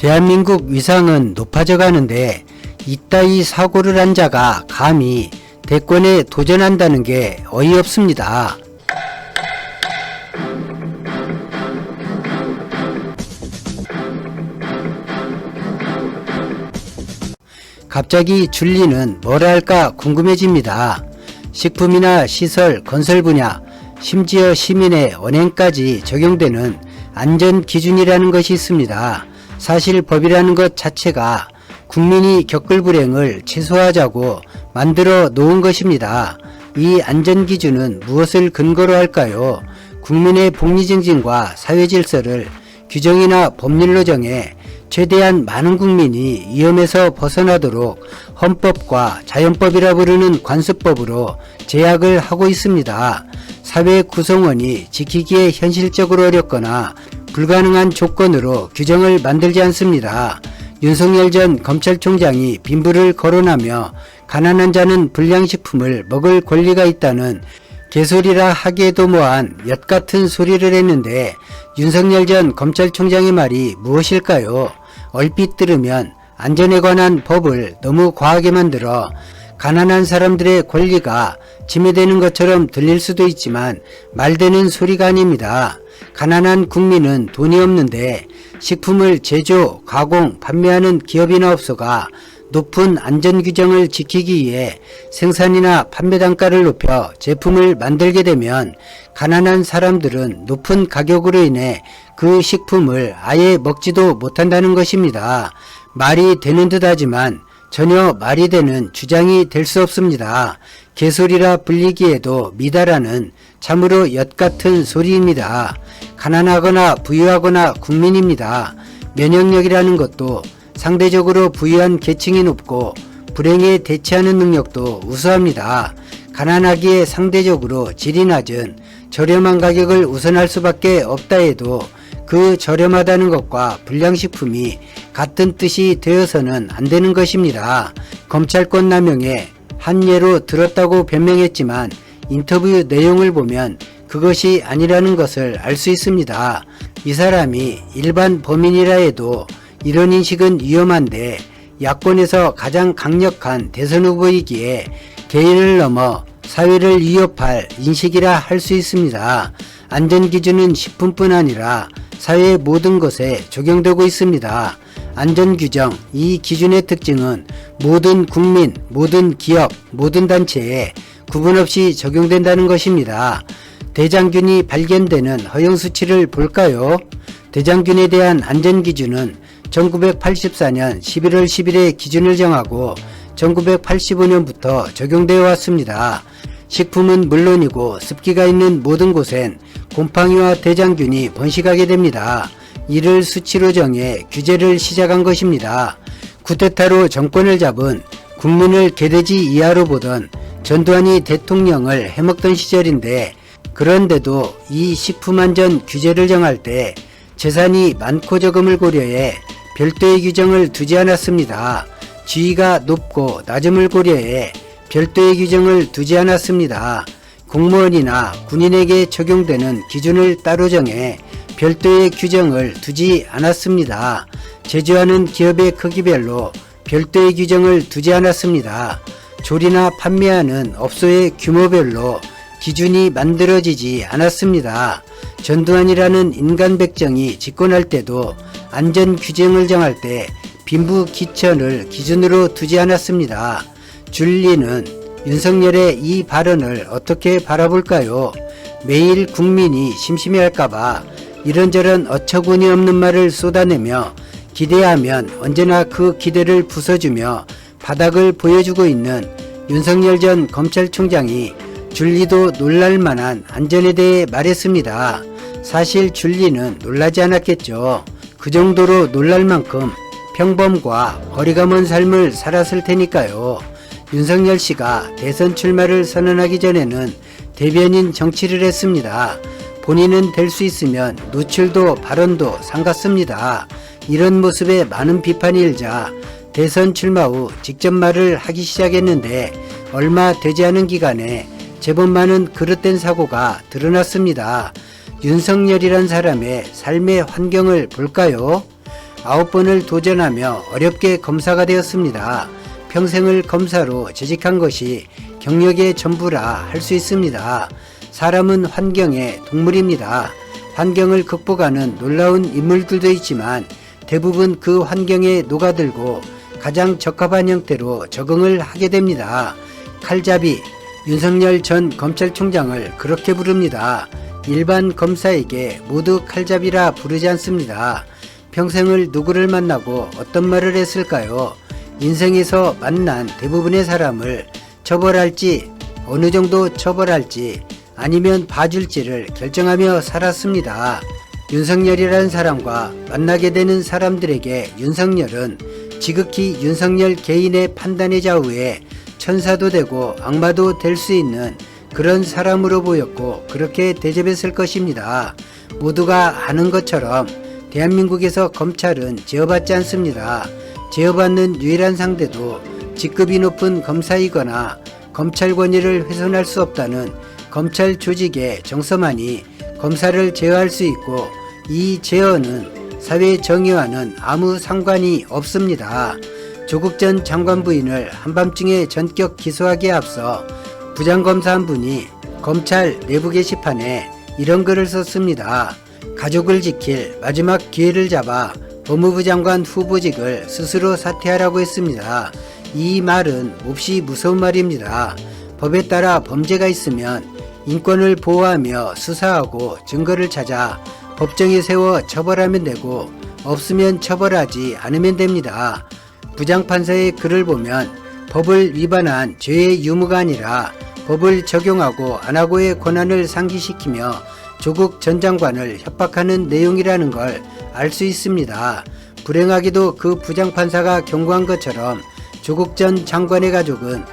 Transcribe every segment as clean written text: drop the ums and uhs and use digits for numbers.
대한민국 위상은 높아져 가는데 이따위 사고를 한 자가 감히 대권에 도전한다는 게 어이없습니다. 갑자기 줄리는 뭘 할까 궁금해집니다. 식품이나 시설, 건설 분야, 심지어 시민의 언행까지 적용되는 안전기준이라는 것이 있습니다. 사실 법이라는 것 자체가 국민이 겪을 불행을 최소화하자고 만들어 놓은 것입니다. 이 안전기준은 무엇을 근거로 할까요? 국민의 복리증진과 사회질서를 규정이나 법률로 정해 최대한 많은 국민이 위험에서 벗어나도록 헌법과 자연법이라 부르는 관습법으로 제약을 하고 있습니다. 사회 구성원이 지키기에 현실적으로 어렵거나 불가능한 조건으로 규정을 만들지 않습니다. 윤석열 전 검찰총장이 빈부를 거론하며 가난한 자는 불량식품을 먹을 권리가 있다는 개소리라 하기에도 뭐한 엿같은 소리를 했는데 윤석열 전 검찰총장의 말이 무엇일까요? 얼핏 들으면 안전에 관한 법을 너무 과하게 만들어 가난한 사람들의 권리가 침해되는 것처럼 들릴 수도 있지만 말되는 소리가 아닙니다. 가난한 국민은 돈이 없는데 식품을 제조, 가공, 판매하는 기업이나 업소가 높은 안전규정을 지키기 위해 생산이나 판매 단가를 높여 제품을 만들게 되면 가난한 사람들은 높은 가격으로 인해 그 식품을 아예 먹지도 못한다는 것입니다. 말이 되는 듯 하지만 전혀 말이 되는 주장이 될 수 없습니다. 개소리라 불리기에도 미달하는 참으로 엿같은 소리입니다. 가난하거나 부유하거나 국민입니다. 면역력이라는 것도 상대적으로 부유한 계층이 높고 불행에 대처하는 능력도 우수합니다. 가난하기에 상대적으로 질이 낮은 저렴한 가격을 우선할 수밖에 없다 해도 그 저렴하다는 것과 불량식품이 같은 뜻이 되어서는 안 되는 것입니다. 검찰권 남용에 한 예로 들었다고 변명했지만 인터뷰 내용을 보면 그것이 아니라는 것을 알 수 있습니다. 이 사람이 일반 범인이라 해도 이런 인식은 위험한데 야권에서 가장 강력한 대선 후보이기에 개인을 넘어 사회를 위협할 인식이라 할 수 있습니다. 안전기준은 식품뿐 아니라 사회 모든 것에 적용되고 있습니다. 안전규정, 이 기준의 특징은 모든 국민, 모든 기업, 모든 단체에 구분 없이 적용된다는 것입니다. 대장균이 발견되는 허용수치를 볼까요? 대장균에 대한 안전기준은 1984년 11월 10일에 기준을 정하고 1985년부터 적용되어 왔습니다. 식품은 물론이고 습기가 있는 모든 곳엔 곰팡이와 대장균이 번식하게 됩니다. 이를 수치로 정해 규제를 시작한 것입니다. 쿠데타로 정권을 잡은 국민을 개돼지 이하로 보던 전두환이 대통령을 해먹던 시절인데 그런데도 이 식품안전 규제를 정할 때 재산이 많고 적음을 고려해 별도의 규정을 두지 않았습니다. 지위가 높고 낮음을 고려해 별도의 규정을 두지 않았습니다. 공무원이나 군인에게 적용되는 기준을 따로 정해 별도의 규정을 두지 않았습니다. 제조하는 기업의 크기별로 별도의 규정을 두지 않았습니다. 조리나 판매하는 업소의 규모별로 기준이 만들어지지 않았습니다. 전두환이라는 인간 백정이 집권할 때도 안전 규정을 정할 때 빈부 기천을 기준으로 두지 않았습니다. 줄리는 윤석열의 이 발언을 어떻게 바라볼까요? 매일 국민이 심심해할까봐 이런저런 어처구니 없는 말을 쏟아내며 기대하면 언제나 그 기대를 부숴주며 바닥을 보여주고 있는 윤석열 전 검찰총장이 줄리도 놀랄만한 안전에 대해 말했습니다. 사실 줄리는 놀라지 않았겠죠. 그 정도로 놀랄 만큼 평범과 거리가 먼 삶을 살았을 테니까요. 윤석열 씨가 대선 출마를 선언하기 전에는 대변인 정치를 했습니다. 본인은 될 수 있으면 노출도 발언도 상같습니다. 이런 모습에 많은 비판이 일자 대선 출마 후 직접 말을 하기 시작했는데 얼마 되지 않은 기간에 제법 많은 그릇된 사고가 드러났습니다. 윤석열이란 사람의 삶의 환경을 볼까요? 9번을 도전하며 어렵게 검사가 되었습니다. 평생을 검사로 재직한 것이 경력의 전부라 할 수 있습니다. 사람은 환경의 동물입니다. 환경을 극복하는 놀라운 인물들도 있지만 대부분 그 환경에 녹아들고 가장 적합한 형태로 적응을 하게 됩니다. 칼잡이, 윤석열 전 검찰총장을 그렇게 부릅니다. 일반 검사에게 모두 칼잡이라 부르지 않습니다. 평생을 누구를 만나고 어떤 말을 했을까요? 인생에서 만난 대부분의 사람을 처벌할지, 어느 정도 처벌할지, 아니면 봐줄지를 결정하며 살았습니다. 윤석열이라는 사람과 만나게 되는 사람들에게 윤석열은 지극히 윤석열 개인의 판단의 좌우에 천사도 되고 악마도 될 수 있는 그런 사람으로 보였고 그렇게 대접했을 것입니다. 모두가 아는 것처럼 대한민국에서 검찰은 제어받지 않습니다. 제어받는 유일한 상대도 직급이 높은 검사이거나 검찰 권위를 훼손할 수 없다는 검찰 조직의 정서만이 검사를 제어할 수 있고 이 제어는 사회 정의와는 아무 상관이 없습니다. 조국 전 장관 부인을 한밤중에 전격 기소하기에 앞서 부장검사 한 분이 검찰 내부 게시판에 이런 글을 썼습니다. 가족을 지킬 마지막 기회를 잡아 법무부 장관 후보직을 스스로 사퇴하라고 했습니다. 이 말은 몹시 무서운 말입니다. 법에 따라 범죄가 있으면 인권을 보호하며 수사하고 증거를 찾아 법정에 세워 처벌하면 되고 없으면 처벌하지 않으면 됩니다. 부장판사의 글을 보면 법을 위반한 죄의 유무가 아니라 법을 적용하고 안하고의 권한을 상기시키며 조국 전 장관을 협박하는 내용이라는 걸 알 수 있습니다. 불행하게도 그 부장판사가 경고한 것처럼 조국 전 장관의 가족은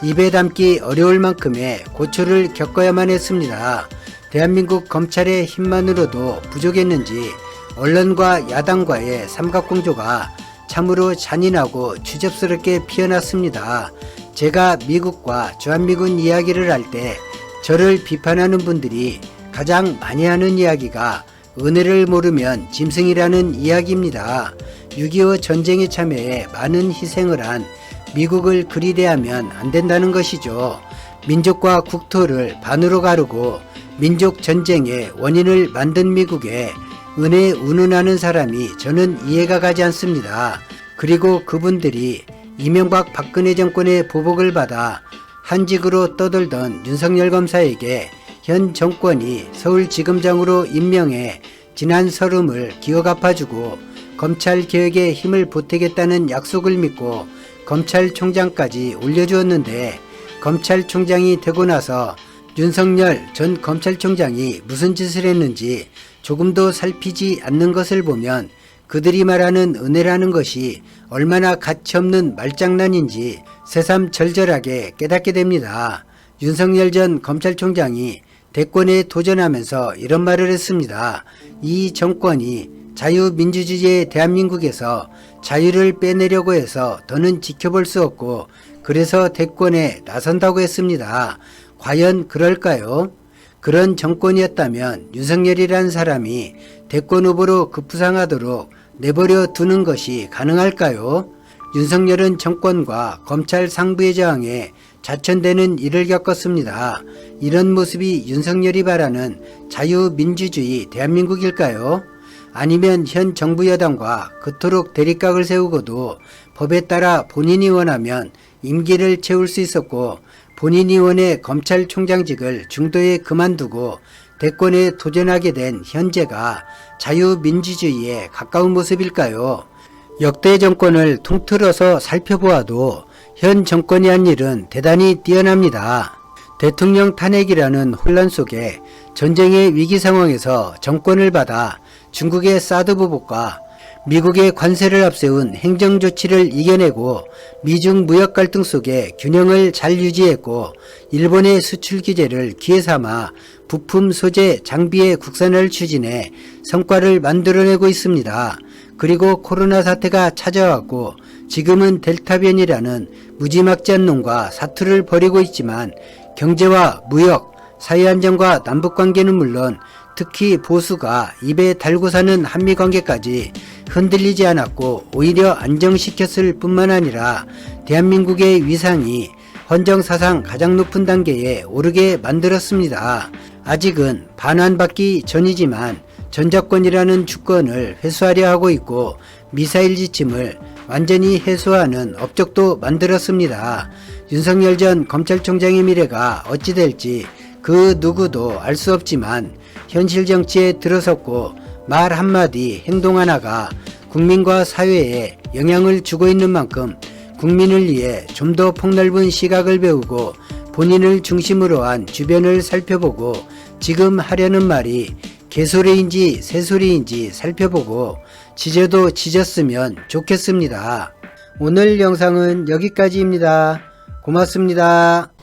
입에 담기 어려울 만큼의 고초를 겪어야만 했습니다. 대한민국 검찰의 힘만으로도 부족했는지 언론과 야당과의 삼각공조가 참으로 잔인하고 추접스럽게 피어났습니다. 제가 미국과 주한미군 이야기를 할 때 저를 비판하는 분들이 가장 많이 하는 이야기가 은혜를 모르면 짐승이라는 이야기입니다. 6.25 전쟁에 참여해 많은 희생을 한 미국을 그리 대하면 안 된다는 것이죠. 민족과 국토를 반으로 가르고 민족 전쟁의 원인을 만든 미국에 은혜 운운하는 사람이 저는 이해가 가지 않습니다. 그리고 그분들이 이명박 박근혜 정권의 보복을 받아 한직으로 떠돌던 윤석열 검사에게 현 정권이 서울지검장으로 임명해 지난 서름을 기억 갚아주고 검찰개혁에 힘을 보태겠다는 약속을 믿고 검찰총장까지 올려주었는데 검찰총장이 되고 나서 윤석열 전 검찰총장이 무슨 짓을 했는지 조금도 살피지 않는 것을 보면 그들이 말하는 은혜라는 것이 얼마나 가치없는 말장난인지 새삼절절하게 깨닫게 됩니다. 윤석열 전 검찰총장이 대권에 도전하면서 이런 말을 했습니다. 이 정권이 자유민주주의의 대한민국에서 자유를 빼내려고 해서 더는 지켜볼 수 없고 그래서 대권에 나선다고 했습니다. 과연 그럴까요? 그런 정권이었다면 윤석열이라는 사람이 대권 후보로 급부상하도록 내버려 두는 것이 가능할까요? 윤석열은 정권과 검찰 상부의 저항에 자천되는 일을 겪었습니다. 이런 모습이 윤석열이 바라는 자유민주주의 대한민국일까요? 아니면 현 정부 여당과 그토록 대립각을 세우고도 법에 따라 본인이 원하면 임기를 채울 수 있었고 본인이 원해 검찰총장직을 중도에 그만두고 대권에 도전하게 된 현재가 자유민주주의에 가까운 모습일까요? 역대 정권을 통틀어서 살펴보아도 현 정권이 한 일은 대단히 뛰어납니다. 대통령 탄핵이라는 혼란 속에 전쟁의 위기 상황에서 정권을 받아 중국의 사드 보복과 미국의 관세를 앞세운 행정조치를 이겨내고 미중 무역 갈등 속에 균형을 잘 유지했고 일본의 수출 규제를 기회 삼아 부품 소재 장비의 국산화를 추진해 성과를 만들어내고 있습니다. 그리고 코로나 사태가 찾아왔고 지금은 델타 변이라는 무지막지한 놈과 사투를 벌이고 있지만 경제와 무역, 사회안정과 남북관계는 물론 특히 보수가 입에 달고 사는 한미관계까지 흔들리지 않았고 오히려 안정시켰을 뿐만 아니라 대한민국의 위상이 헌정사상 가장 높은 단계에 오르게 만들었습니다. 아직은 반환받기 전이지만 전작권이라는 주권을 회수하려 하고 있고 미사일 지침을 완전히 해소하는 업적도 만들었습니다. 윤석열 전 검찰총장의 미래가 어찌 될지 그 누구도 알 수 없지만 현실 정치에 들어섰고 말 한마디 행동 하나가 국민과 사회에 영향을 주고 있는 만큼 국민을 위해 좀 더 폭넓은 시각을 배우고 본인을 중심으로 한 주변을 살펴보고 지금 하려는 말이 개소리인지 새소리인지 살펴보고 지져도 지졌으면 좋겠습니다. 오늘 영상은 여기까지입니다. 고맙습니다.